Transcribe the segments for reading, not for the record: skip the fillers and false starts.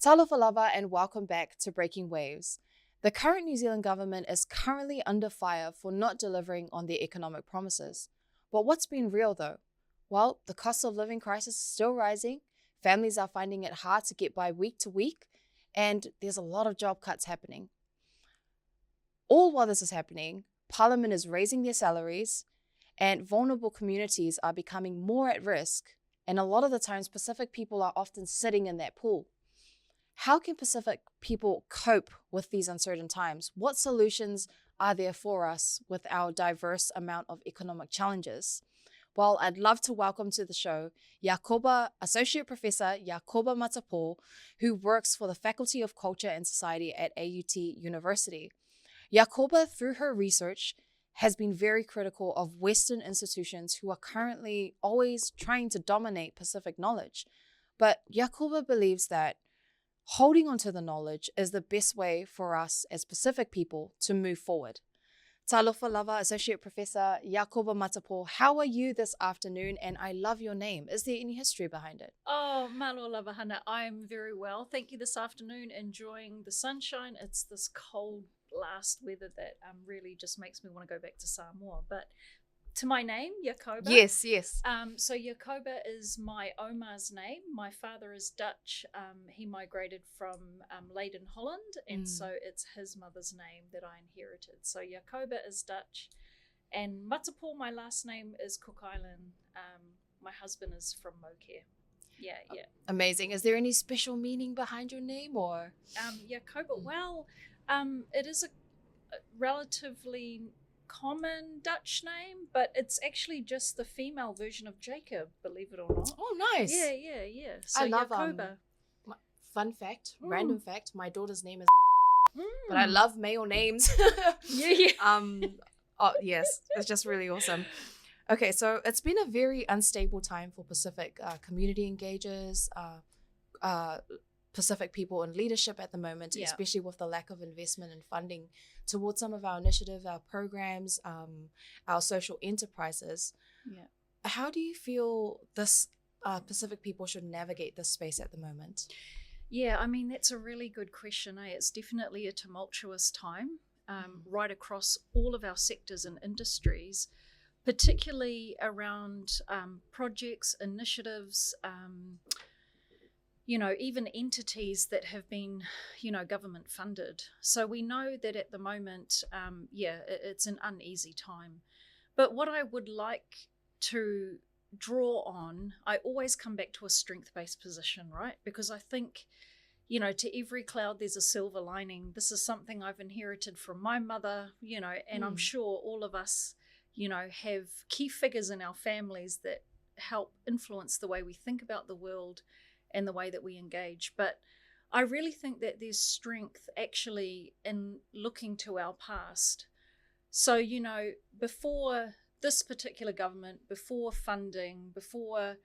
Talofa lava and welcome back to Breaking Waves. The current New Zealand government is currently under fire for not delivering on their economic promises. But what's been real though? Well, the cost of living crisis is still rising, families are finding it hard to get by week to week, and there's a lot of job cuts happening. All while this is happening, Parliament is raising their salaries, and vulnerable communities are becoming more at risk, and a lot of the times Pacific people are often sitting in that pool. How can Pacific people cope with these uncertain times? What solutions are there for us with our diverse amount of economic challenges? Well, I'd love to welcome to the show Associate Professor Jacoba Matapo, who works for the Faculty of Culture and Society at AUT University. Jacoba, through her research, has been very critical of Western institutions who are currently always trying to dominate Pacific knowledge. But Jacoba believes that holding onto the knowledge is the best way for us as Pacific people to move forward. Talofa lava, Associate Professor Jacoba Matapo, how are you this afternoon? And I love your name. Is there any history behind it? Oh, malo lava Hana, I'm very well. Thank you this afternoon, enjoying the sunshine. It's this cold blast weather that really just makes me want to go back to Samoa. But to my name, Jacoba. Yes. So Jacoba is my Oma's name. My father is Dutch. He migrated from Leiden, Holland, and so it's his mother's name that I inherited. So Jacoba is Dutch, and Matapo, my last name, is Cook Island. My husband is from Mocare. Yeah. Amazing. Is there any special meaning behind your name, or? Jacoba, well, it is a relatively common Dutch name, but it's actually just the female version of Jacob, believe it or not. Oh, nice. Yeah. So I love Jacoba. Fun fact, random fact, my daughter's name is but I love male names. Yeah. Oh, yes, it's just really awesome. Okay, so it's been a very unstable time for Pacific community engagers, Pacific people in leadership at the moment, especially with the lack of investment and funding towards some of our initiatives, our programs, our social enterprises. Yeah. How do you feel this Pacific people should navigate this space at the moment? Yeah, I mean, that's a really good question. It's definitely a tumultuous time right across all of our sectors and industries, particularly around projects, initiatives, even entities that have been, government funded. So we know that at the moment, it's an uneasy time. But what I would like to draw on, I always come back to a strength-based position, right? Because I think, to every cloud, there's a silver lining. This is something I've inherited from my mother, and I'm sure all of us, have key figures in our families that help influence the way we think about the world and the way that we engage. But I really think that there's strength actually in looking to our past. So, before this particular government, before funding, before,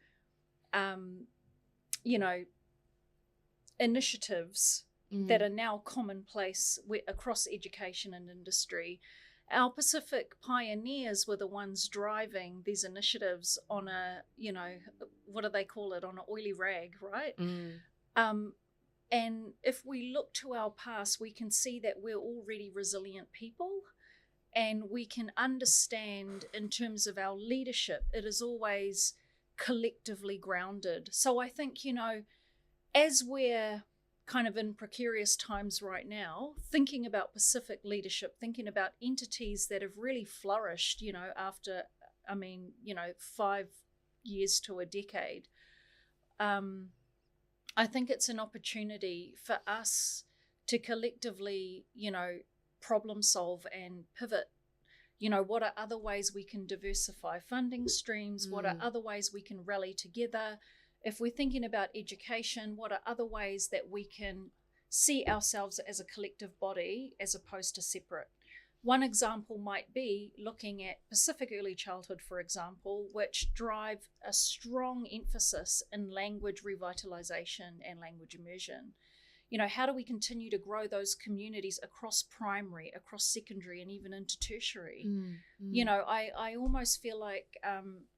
initiatives that are now commonplace across education and industry, our Pacific pioneers were the ones driving these initiatives on a, what do they call it, on an oily rag, right? And if we look to our past, we can see that we're already resilient people, and we can understand in terms of our leadership, it is always collectively grounded. So I think, as we're kind of in precarious times right now, thinking about Pacific leadership, thinking about entities that have really flourished, after, 5 years to a decade, I think it's an opportunity for us to collectively, problem solve and pivot. What are other ways we can diversify funding streams? What are other ways we can rally together? If we're thinking about education, what are other ways that we can see ourselves as a collective body as opposed to separate? One example might be looking at Pacific early childhood, for example, which drive a strong emphasis in language revitalization and language immersion. How do we continue to grow those communities across primary, across secondary, and even into tertiary? I almost feel like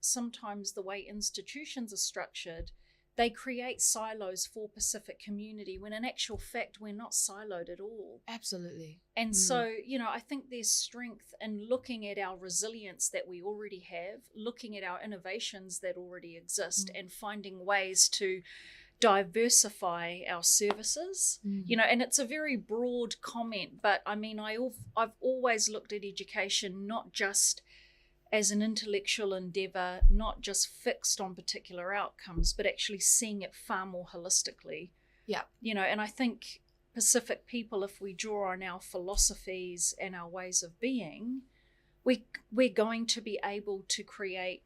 sometimes the way institutions are structured, they create silos for Pacific community when in actual fact we're not siloed at all. Absolutely. And so, I think there's strength in looking at our resilience that we already have, looking at our innovations that already exist, and finding ways to diversify our services. And it's a very broad comment, but I mean, I've always looked at education not just as an intellectual endeavor, not just fixed on particular outcomes, but actually seeing it far more holistically. Yeah. And I think Pacific people, if we draw on our philosophies and our ways of being, we're going to be able to create,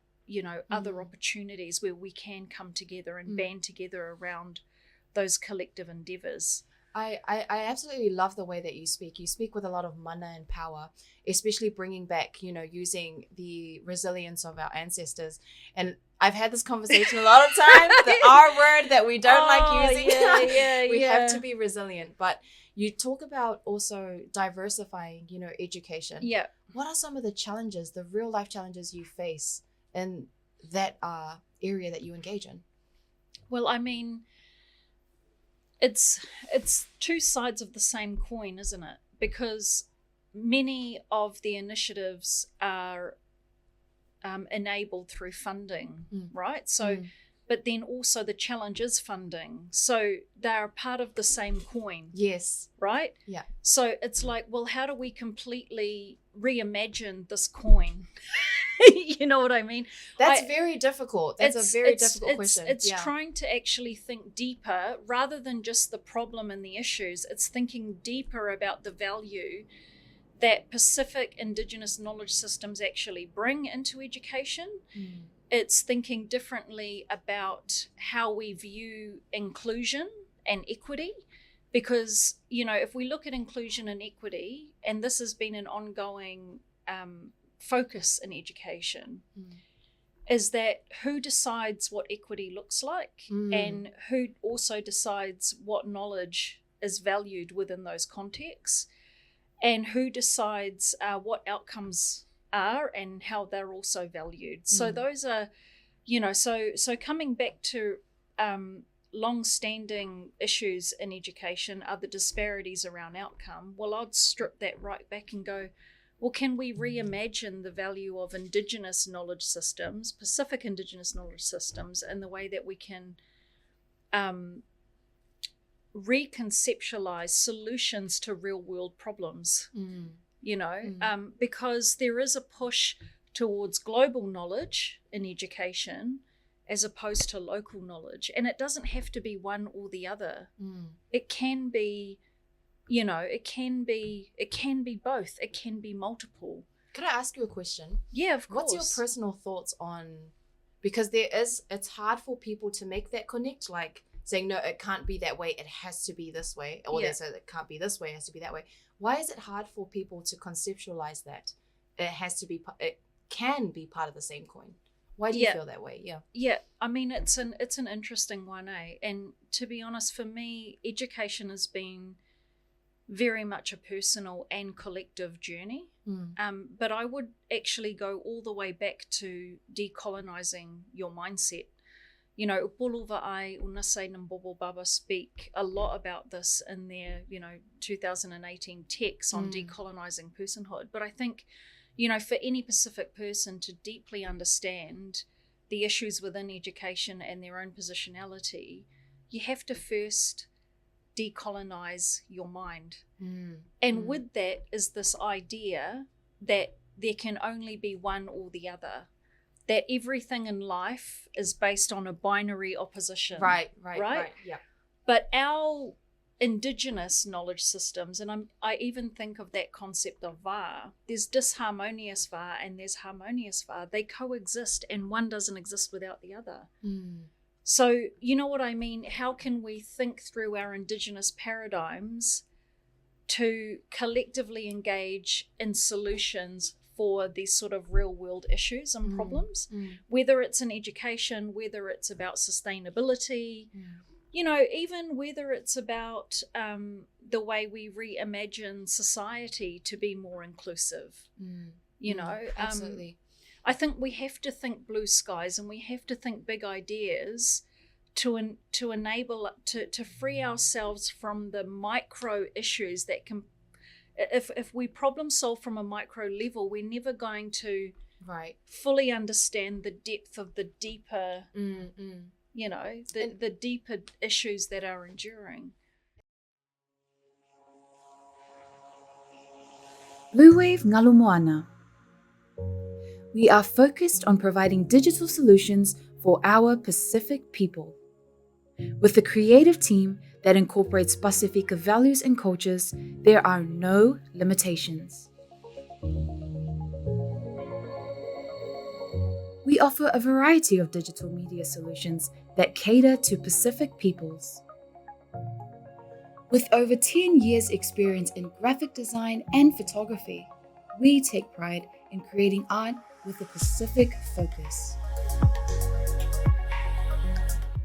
other opportunities where we can come together and band together around those collective endeavors. I absolutely love the way that you speak. You speak with a lot of mana and power, especially bringing back, using the resilience of our ancestors. And I've had this conversation a lot of times, the R word that we don't like using. We have to be resilient. But you talk about also diversifying, education. Yeah. What are some of the challenges, the real life challenges you face in that area that you engage in? Well, I mean, it's two sides of the same coin, isn't it? Because many of the initiatives are enabled through funding, right? So, but then also the challenge is funding. So they're part of the same coin. Yes. Right? Yeah. So it's like, well, how do we completely reimagine this coin? You know what I mean? That's very difficult. That's a very difficult question. It's trying to actually think deeper rather than just the problem and the issues. It's thinking deeper about the value that Pacific Indigenous knowledge systems actually bring into education. It's thinking differently about how we view inclusion and equity. Because, if we look at inclusion and equity, and this has been an ongoing focus in education, is that who decides what equity looks like and who also decides what knowledge is valued within those contexts, and who decides what outcomes are and how they're also valued. So those are, so coming back to long-standing issues in education are the disparities around outcome. Well, I'd strip that right back and go, well, can we reimagine the value of Indigenous knowledge systems, Pacific Indigenous knowledge systems, and the way that we can reconceptualize solutions to real-world problems, because there is a push towards global knowledge in education as opposed to local knowledge. And it doesn't have to be one or the other. It can be, it can be both. It can be multiple. Could I ask you a question? Yeah, of course. What's your personal thoughts on, because it's hard for people to make that connect, like saying, no, it can't be that way, it has to be this way, or they say it can't be this way, it has to be that way. Why is it hard for people to conceptualize that it can be part of the same coin? Why do you feel that way? Yeah. I mean, it's an interesting one, eh? And to be honest, for me, education has been very much a personal and collective journey. But I would actually go all the way back to decolonizing your mindset. Upuluva ai Unase Nambobo Baba speak a lot about this in their, 2018 texts on decolonizing personhood. But I think, for any Pacific person to deeply understand the issues within education and their own positionality, you have to first decolonize your mind. And with that is this idea that there can only be one or the other, that everything in life is based on a binary opposition. Right. Yeah. But our Indigenous knowledge systems, and I even think of that concept of va, there's disharmonious va and there's harmonious va. They coexist and one doesn't exist without the other. So you know what I mean? How can we think through our Indigenous paradigms to collectively engage in solutions for these sort of real world issues and problems, whether it's in education, whether it's about sustainability, even whether it's about the way we reimagine society to be more inclusive, Absolutely. I think we have to think blue skies and we have to think big ideas to enable to free ourselves from the micro issues that can, if we problem solve from a micro level, we're never going to fully understand the depth of the deeper the deeper issues that are enduring. Bluwave GALUMONA. We are focused on providing digital solutions for our Pacific people. With a creative team that incorporates Pasifika values and cultures, there are no limitations. We offer a variety of digital media solutions that cater to Pacific peoples. With over 10 years' experience in graphic design and photography, we take pride in creating art with a Pacific focus.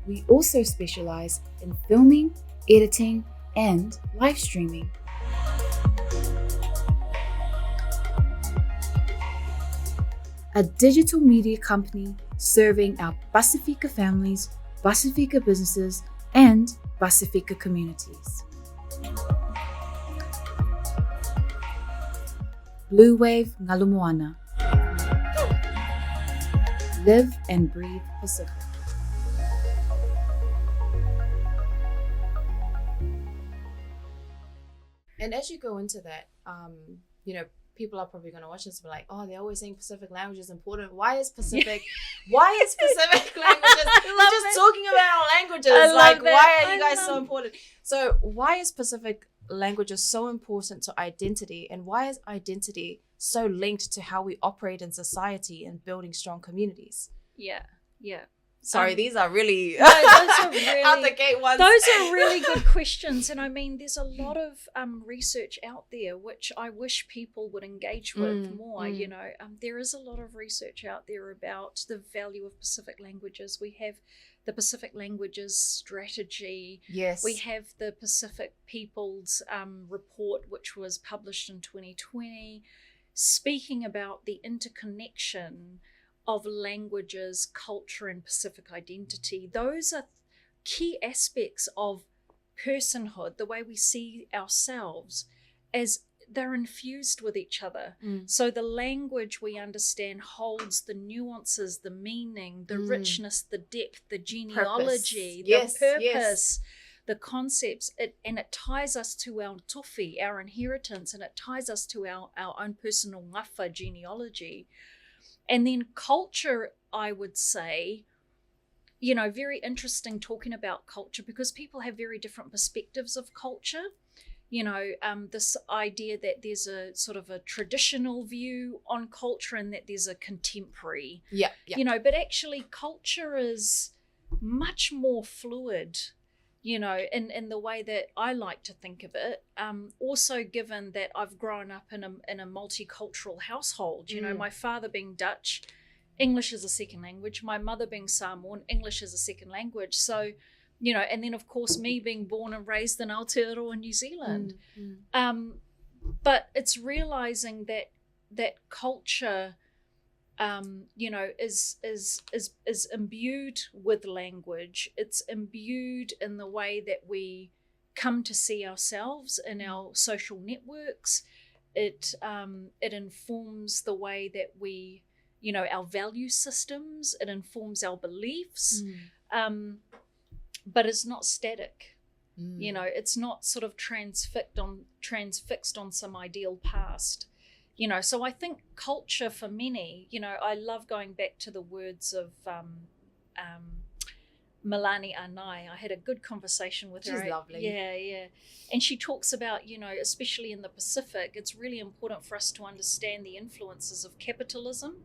We also specialize in filming, editing, and live streaming. A digital media company serving our Pasifika families, Pasifika businesses, and Pasifika communities. Bluwave GALUMONA. Live and breathe Pacific. And as you go into that, people are probably going to watch this and be like, oh, they're always saying Pacific language is important. Why is Pacific Pacific languages? We're just talking about our languages. Like, why are you guys so important? So why is Pacific languages so important to identity? And why is identity so linked to how we operate in society and building strong communities? Yeah. Sorry, these are really, those are really out the gate ones. Those are really good questions. And I mean, there's a lot of research out there, which I wish people would engage with more. There is a lot of research out there about the value of Pacific languages. We have the Pacific Languages Strategy. Yes. We have the Pacific Peoples Report, which was published in 2020, speaking about the interconnection of languages, culture, and Pacific identity. Those are key aspects of personhood, the way we see ourselves, as they're infused with each other. So the language we understand holds the nuances, the meaning, the richness, the depth, the genealogy, the purpose, the concepts, and it ties us to our tofi, our inheritance, and it ties us to our own personal ngafa genealogy. And then culture, I would say, very interesting talking about culture because people have very different perspectives of culture. This idea that there's a sort of a traditional view on culture and that there's a contemporary. Yeah. But actually culture is much more fluid, in the way that I like to think of it. Also, given that I've grown up in a multicultural household, my father being Dutch, English is a second language. My mother being Samoan, English is a second language. So, and then of course me being born and raised in Aotearoa, New Zealand. But it's realizing that culture, is imbued with language. It's imbued in the way that we come to see ourselves in our social networks. It informs the way that we, our value systems. It informs our beliefs, but it's not static. It's not sort of transfixed on some ideal past. So I think culture for many, I love going back to the words of Milani Anae. I had a good conversation with her. She's lovely. Yeah. And she talks about, especially in the Pacific, it's really important for us to understand the influences of capitalism,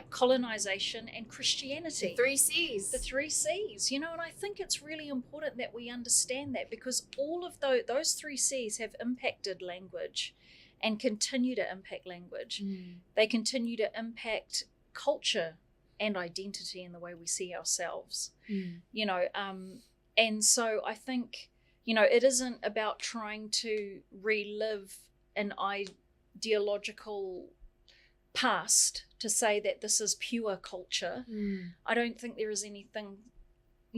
colonization, and Christianity. The three C's. The three C's, and I think it's really important that we understand that because all of those three C's have impacted language and continue to impact language. They continue to impact culture and identity in the way we see ourselves. And so I think, it isn't about trying to relive an ideological past to say that this is pure culture. I don't think there is anything,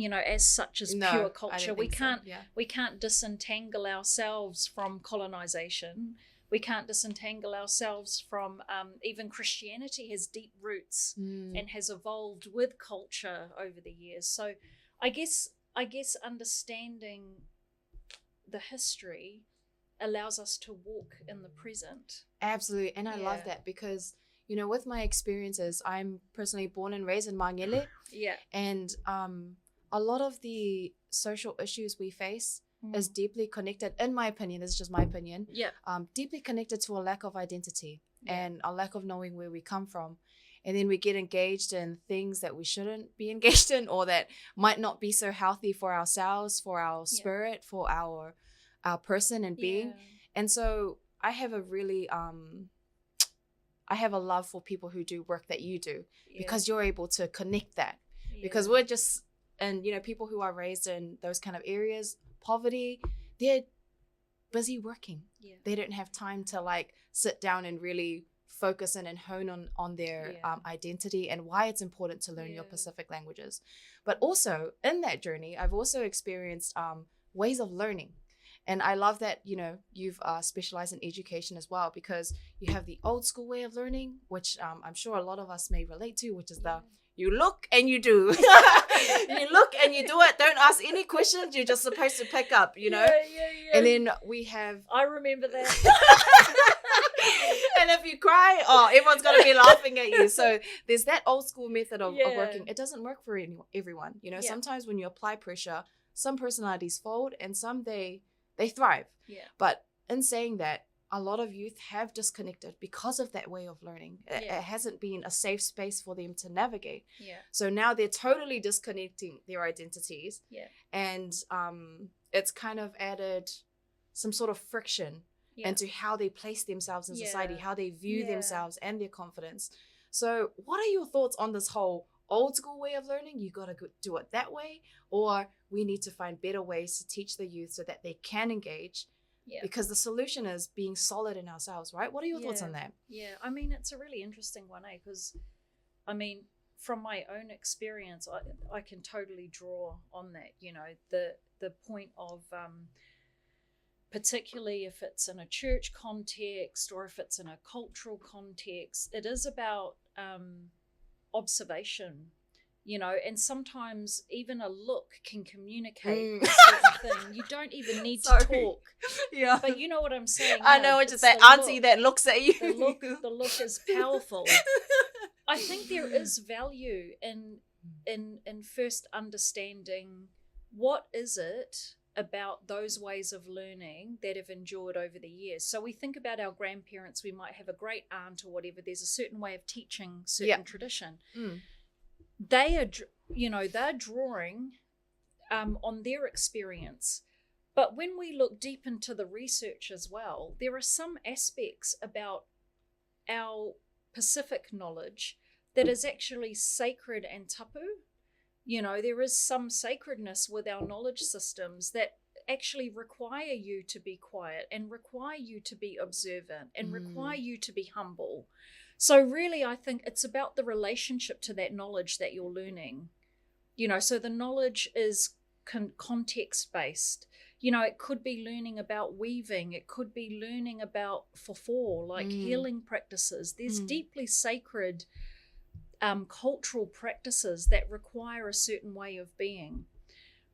as such as No, pure culture. we can't we can't disentangle ourselves from colonization. We can't disentangle ourselves from even Christianity has deep roots and has evolved with culture over the years. So I guess understanding the history allows us to walk in the present. Absolutely. And I love that because, with my experiences, I'm personally born and raised in Mangele. Yeah. And a lot of the social issues we face is deeply connected, in my opinion, this is just my opinion, deeply connected to a lack of identity and a lack of knowing where we come from. And then we get engaged in things that we shouldn't be engaged in, or that might not be so healthy for ourselves, for our spirit, for our person and being. And so I have a really I have a love for people who do work that you do, because you're able to connect that. Because we're just, and people who are raised in those kind of areas, poverty, they're busy working. They don't have time to sit down and really focus in and hone on their identity and why it's important to learn your Pacific languages. But also in that journey, I've also experienced ways of learning. And I love that, you've specialized in education as well, because you have the old school way of learning, which I'm sure a lot of us may relate to, which is the you look and you do. You look and you do it. Don't ask any questions. You're just supposed to pick up, And then we have... I remember that. And if you cry, everyone's going to be laughing at you. So there's that old school method of working. It doesn't work for everyone. Sometimes when you apply pressure, some personalities fold and some they thrive. But in saying that, a lot of youth have disconnected because of that way of learning. It hasn't been a safe space for them to navigate. So now they're totally disconnecting their identities. And it's kind of added some sort of friction into how they place themselves in society, how they view themselves and their confidence. So what are your thoughts on this whole old school way of learning? You got to do it that way, or we need to find better ways to teach the youth so that they can engage, because the solution is being solid in ourselves, right? What are your thoughts on that? I mean, it's a really interesting one, because from my own experience, I can totally draw on that. The point of particularly if it's in a church context or if it's in a cultural context, it is about observation, and sometimes even a look can communicate a certain thing. You don't even need to talk. But you know what I'm saying? I know, it's just that auntie look that looks at you. The look is powerful. I think there is value in first understanding what is it about those ways of learning that have endured over the years. So we think about our grandparents, we might have a great aunt or whatever, there's a certain way of teaching, certain tradition. They are, they're drawing on their experience. But when we look deep into the research as well, there are some aspects about our Pacific knowledge that is actually sacred and tapu. There is some sacredness with our knowledge systems that actually require you to be quiet and require you to be observant and require you to be humble. So really, I think it's about the relationship to that knowledge that you're learning. So the knowledge is context-based. It could be learning about weaving. It could be learning about fofo, healing practices. There's deeply sacred cultural practices that require a certain way of being.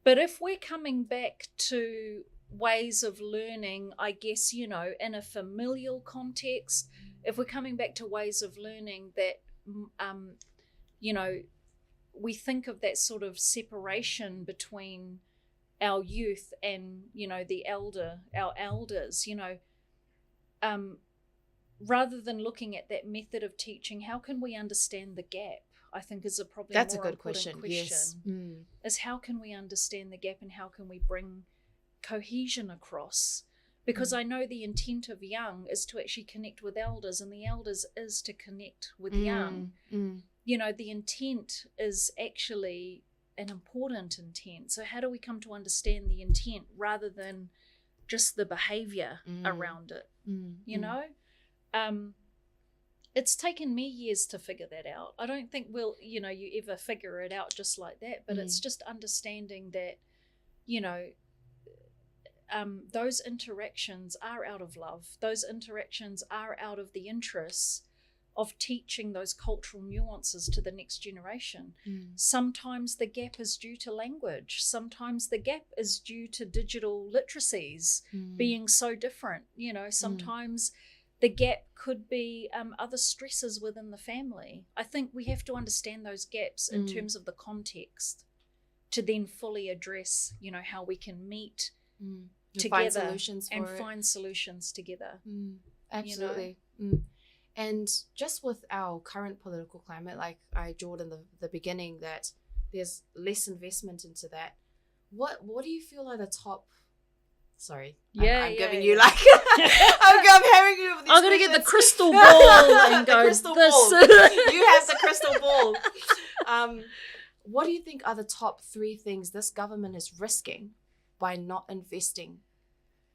But if we're coming back to ways of learning, I guess, in a familial context, if we're coming back to ways of learning that, we think of that sort of separation between our youth and, our elders, rather than looking at that method of teaching, how can we understand the gap? I think is that's more a good question. Yes. Is how can we understand the gap and how can we bring cohesion across? Because I know the intent of young is to actually connect with elders, and the elders is to connect with young. The intent is actually an important intent. So how do we come to understand the intent rather than just the behavior around it? it's taken me years to figure that out. I don't think you ever figure it out just like that, but it's just understanding that, those interactions are out of love. Those interactions are out of the interests of teaching those cultural nuances to the next generation. Sometimes the gap is due to language. Sometimes the gap is due to digital literacies being so different. Sometimes the gap could be other stresses within the family. I think we have to understand those gaps in terms of the context to then fully address, how we can meet together and find solutions together. Absolutely. And just with our current political climate, like I jawed in the beginning that there's less investment into that. What do you feel are the top? Sorry, I'm giving you like I'm having you. I'm gonna get the crystal ball and go. Ball. You have the crystal ball. What do you think are the top 3 things this government is risking by not investing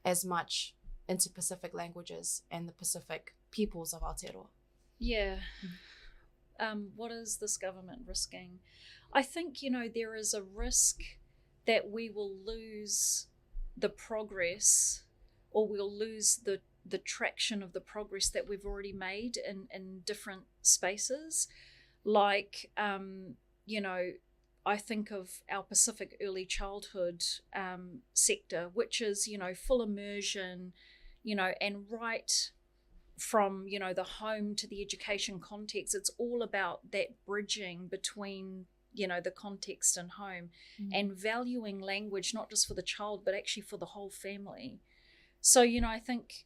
as much into Pacific languages and the Pacific peoples of Aotearoa? Yeah. What is this government risking? I think, there is a risk that we will lose the progress, or we'll lose the traction of the progress that we've already made in different spaces. Like, I think of our Pacific early childhood sector, which is, full immersion, and right from, the home to the education context. It's all about that bridging between, the context and home, and valuing language, not just for the child, but actually for the whole family. So, I think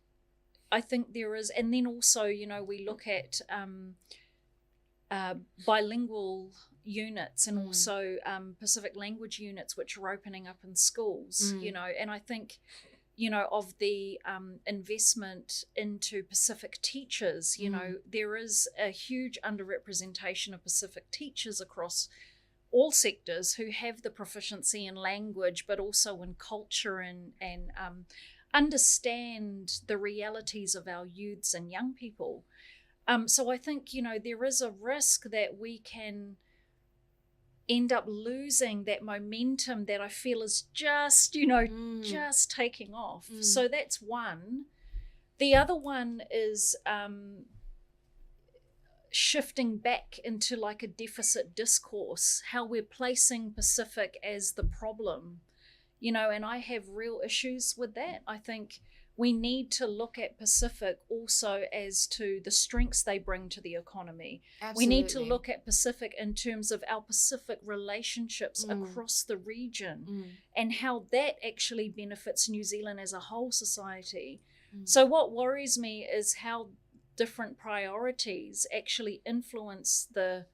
there is, and then also, we look at bilingual units and also Pacific language units, which are opening up in schools, and I think, of the investment into Pacific teachers, there is a huge underrepresentation of Pacific teachers across all sectors who have the proficiency in language, but also in culture and understand the realities of our youths and young people. So I think, there is a risk that we can end up losing that momentum that I feel is just, just taking off. So that's one. The other one is shifting back into like a deficit discourse, how we're placing Pacific as the problem, and I have real issues with that. I think we need to look at Pacific also as to the strengths they bring to the economy. Absolutely. We need to look at Pacific in terms of our Pacific relationships across the region and how that actually benefits New Zealand as a whole society. So what worries me is how different priorities actually influence the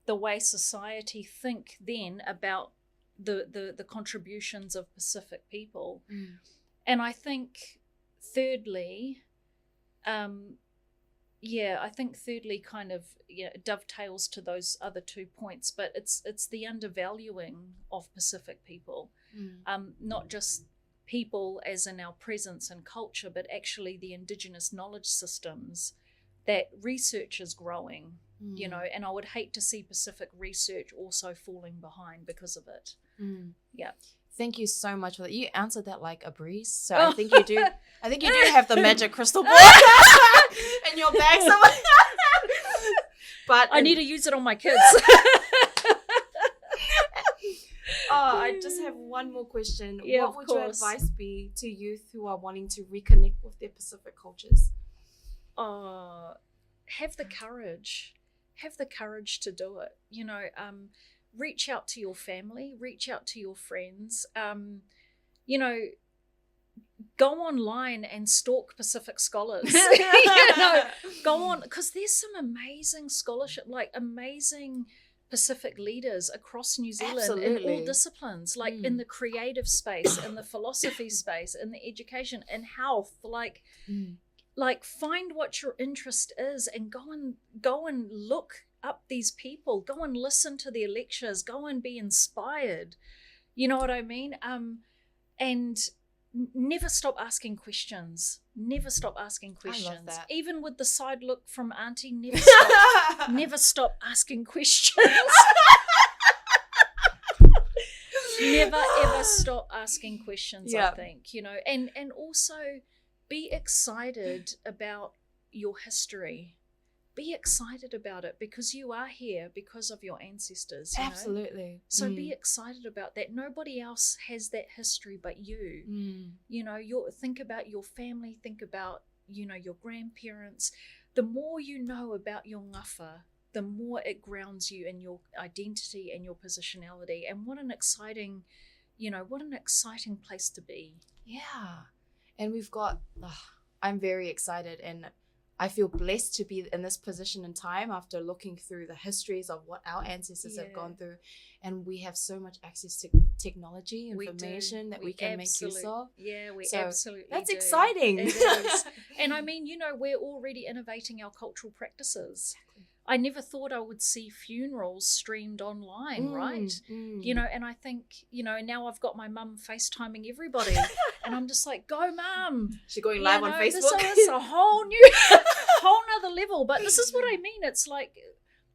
way society think then about the contributions of Pacific people. And I think thirdly, kind of dovetails to those other 2 points, but it's the undervaluing of Pacific people, not just people as in our presence and culture, but actually the Indigenous knowledge systems that research is growing, and I would hate to see Pacific research also falling behind because of it. Yeah. Thank you so much for that. You answered that like a breeze. So I think you do. I think you do have the magic crystal ball in your bag somewhere. But I need to use it on my kids. I just have one more question. Yeah, what would your advice be to youth who are wanting to reconnect with their Pacific cultures? Have the courage. Have the courage to do it. Reach out to your family, reach out to your friends, go online and stalk Pacific scholars, go on, because there's some amazing scholarship, like amazing Pacific leaders across New Zealand. Absolutely. In all disciplines, like in the creative space, in the philosophy space, in the education and health, like find what your interest is and go and look up these people, go and listen to their lectures, go and be inspired, you know what I mean, and never stop asking questions. Never stop asking questions. I love that. Even with the side look from Auntie, never stop asking questions. Never ever stop asking questions, I think, you know, and also be excited about your history. Be excited about it, because you are here because of your ancestors. You Absolutely. know? So be excited about that. Nobody else has that history but you. You know, think about your family, think about, you know, your grandparents. The more you know about your ngafa, the more it grounds you in your identity and your positionality. And what an exciting, you know, what an exciting place to be. Yeah. And we've got, I'm very excited, and I feel blessed to be in this position in time after looking through the histories of what our ancestors have gone through. And we have so much access to technology, information that we can make use of. Yeah, we so absolutely that's do. exciting. It is. And I mean, you know, we're already innovating our cultural practices. Exactly. I never thought I would see funerals streamed online, right? You know, and I think, you know, now I've got my mum FaceTiming everybody, and I'm just like, go mum. She's going live on Facebook. This is a whole nother level. But this is what I mean. It's like,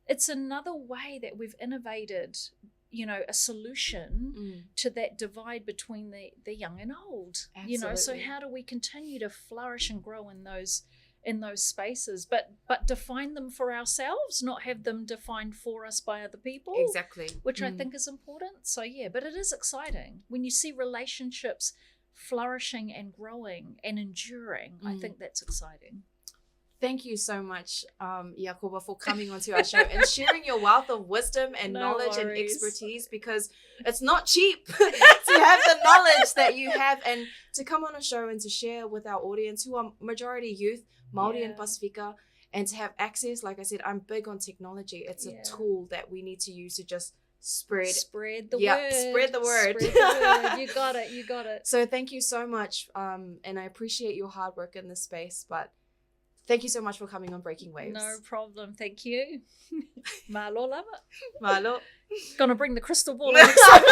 it's another way that we've innovated, you know, a solution to that divide between the young and old. Absolutely. You know, so how do we continue to flourish and grow in those spaces, but define them for ourselves, not have them defined for us by other people. Exactly. Which I think is important. So yeah, but it is exciting when you see relationships flourishing and growing and enduring. I think that's exciting. Thank you so much, Jacoba, for coming onto our show and sharing your wealth of wisdom and knowledge and expertise, because it's not cheap to have the knowledge that you have, and to come on a show and to share with our audience, who are majority youth, Māori and Pasifika, and to have access. Like I said, I'm big on technology. It's a tool that we need to use to just spread the word. Spread the word. You got it. So thank you so much, and I appreciate your hard work in this space, but thank you so much for coming on Breaking Waves. No problem. Thank you. Malo lava. Malo. Gonna bring the crystal ball next time.